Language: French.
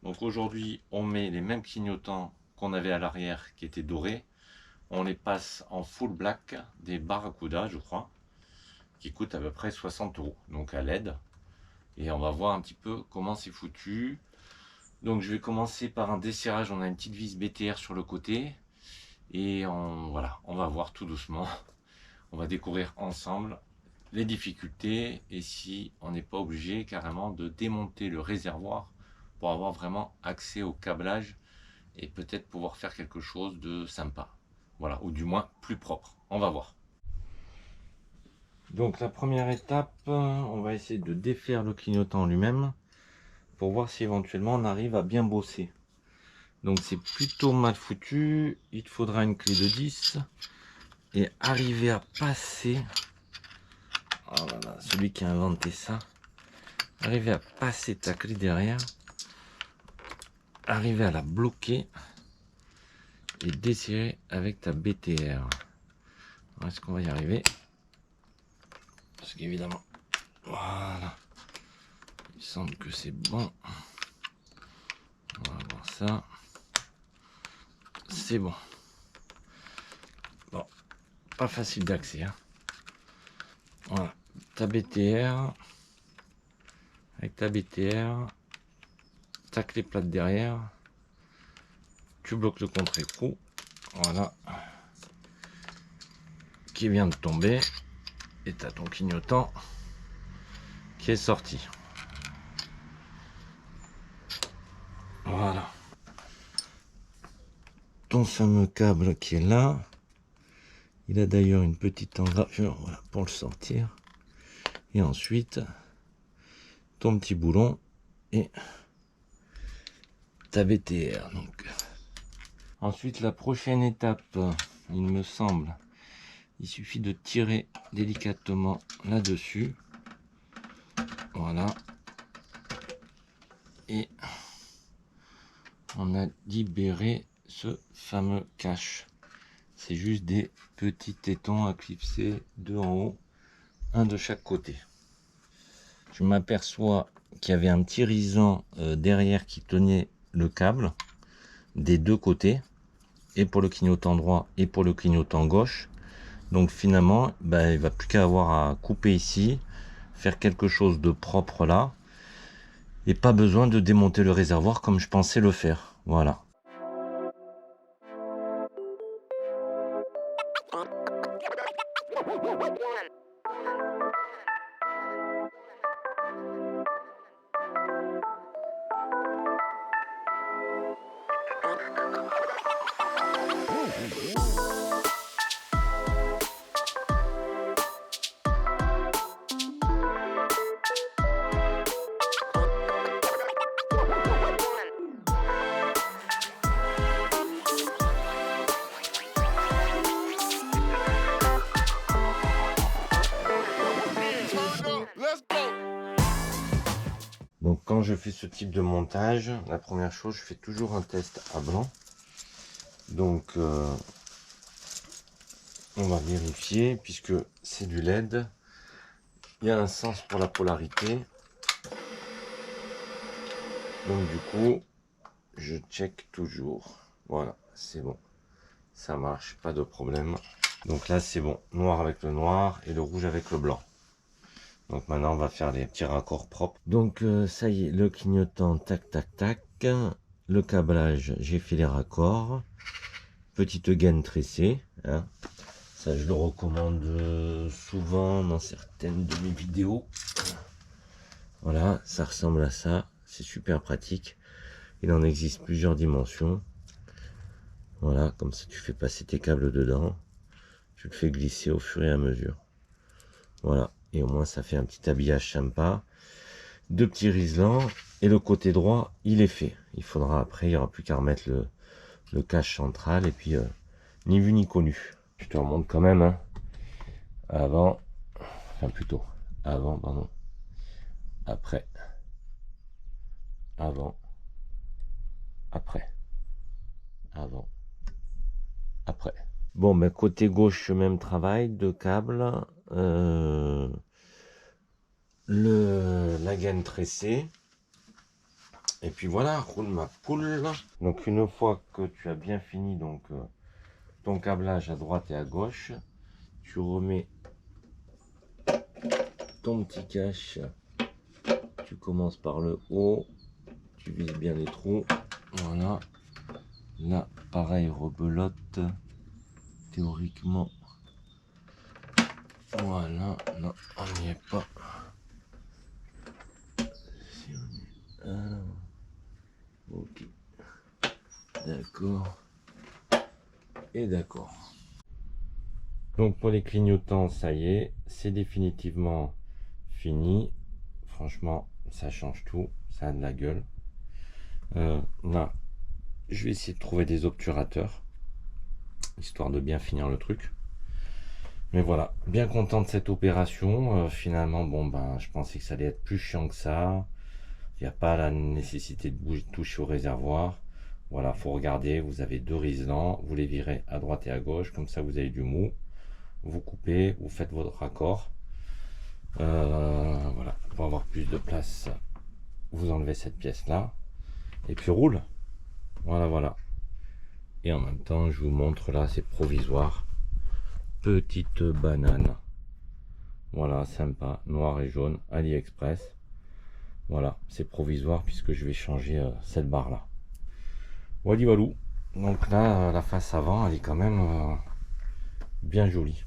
Donc aujourd'hui, on met les mêmes clignotants qu'on avait à l'arrière qui étaient dorés. On les passe en full black, des Barracuda, je crois, qui coûtent à peu près 60 €, donc à LED. Et on va voir un petit peu comment c'est foutu. Donc je vais commencer par un desserrage. On a une petite vis BTR sur le côté. Et voilà, on va voir tout doucement. On va découvrir ensemble les difficultés et si on n'est pas obligé carrément de démonter le réservoir pour avoir vraiment accès au câblage et peut-être pouvoir faire quelque chose de sympa. Voilà, ou du moins plus propre. On va voir. Donc la première étape, on va essayer de défaire le clignotant lui-même pour voir si éventuellement on arrive à bien bosser. Donc c'est plutôt mal foutu, il te faudra une clé de 10 et arriver à passer, oh là là, celui qui a inventé ça, arriver à passer ta clé derrière, arriver à la bloquer et desserrer avec ta BTR. Est-ce qu'on va y arriver? Parce qu'évidemment, voilà, il semble que c'est bon. On va voir ça. C'est bon. Bon, pas facile d'accès. Hein. Voilà, ta BTR. Avec ta BTR, ta clé plate derrière. Tu bloques le contre-écrou. Voilà. Qui vient de tomber. Et tu as ton clignotant qui est sorti. Voilà. Ton fameux câble qui est là. Il a d'ailleurs une petite engravure, voilà, pour le sortir. Et ensuite, ton petit boulon et ta BTR. Donc. Ensuite, la prochaine étape, il me semble, il suffit de tirer délicatement là-dessus. Voilà. Et on a libéré ce fameux cache. C'est juste des petits tétons à clipser, deux en haut, un de chaque côté. Je m'aperçois qu'il y avait un petit risan derrière qui tenait le câble des deux côtés, et pour le clignotant droit et pour le clignotant gauche. Donc finalement, ben, il va plus qu'à avoir à couper ici, faire quelque chose de propre là, et pas besoin de démonter le réservoir comme je pensais le faire. Voilà. Donc quand je fais ce type de montage, la première chose, je fais toujours un test à blanc. Donc on va vérifier, puisque c'est du LED, il y a un sens pour la polarité. Donc du coup, je check toujours. Voilà, c'est bon. Ça marche, pas de problème. Donc là, c'est bon. Noir avec le noir et le rouge avec le blanc. Donc maintenant, on va faire les petits raccords propres. Donc ça y est, le clignotant, tac, tac, tac. Le câblage, j'ai fait les raccords. Petite gaine tressée. Hein. Ça, je le recommande souvent dans certaines de mes vidéos. Voilà, ça ressemble à ça. C'est super pratique. Il en existe plusieurs dimensions. Voilà, comme ça tu fais passer tes câbles dedans. Tu le fais glisser au fur et à mesure. Voilà, et au moins ça fait un petit habillage sympa. Deux petits riselants. Et le côté droit, il est fait. Il faudra après, il n'y aura plus qu'à remettre le cache central. Et puis, ni vu ni connu. Je te remonte quand même. Hein. Avant, enfin plutôt, avant, pardon. Après. Avant. Après. Avant. Après. Bon, ben côté gauche, même travail, deux câbles. La gaine tressée. Et puis voilà, roule ma poule. Donc une fois que tu as bien fini donc ton câblage à droite et à gauche, tu remets ton petit cache. Tu commences par le haut, tu vises bien les trous. Voilà. Là, pareil, rebelote. Théoriquement. Voilà. Non, on n'y est pas. Si on est... Alors, ok. D'accord. Et d'accord. Donc pour les clignotants, ça y est, c'est définitivement fini. Franchement, ça change tout. Ça a de la gueule. Là, je vais essayer de trouver des obturateurs, histoire de bien finir le truc. Mais voilà, bien content de cette opération. Finalement, bon ben, je pensais que ça allait être plus chiant que ça. Il n'y a pas la nécessité de bouger, de toucher au réservoir. Voilà, faut regarder. Vous avez 2 riselants, vous les virez à droite et à gauche, comme ça vous avez du mou. Vous coupez, vous faites votre raccord. Voilà, pour avoir plus de place, vous enlevez cette pièce là, et puis roule. Voilà, voilà. Et en même temps, je vous montre là, c'est provisoire. Petite banane. Voilà, sympa, noir et jaune, AliExpress. Voilà, c'est provisoire puisque je vais changer cette barre là. Voilà, voilà. Donc là, la face avant, elle est quand même bien jolie.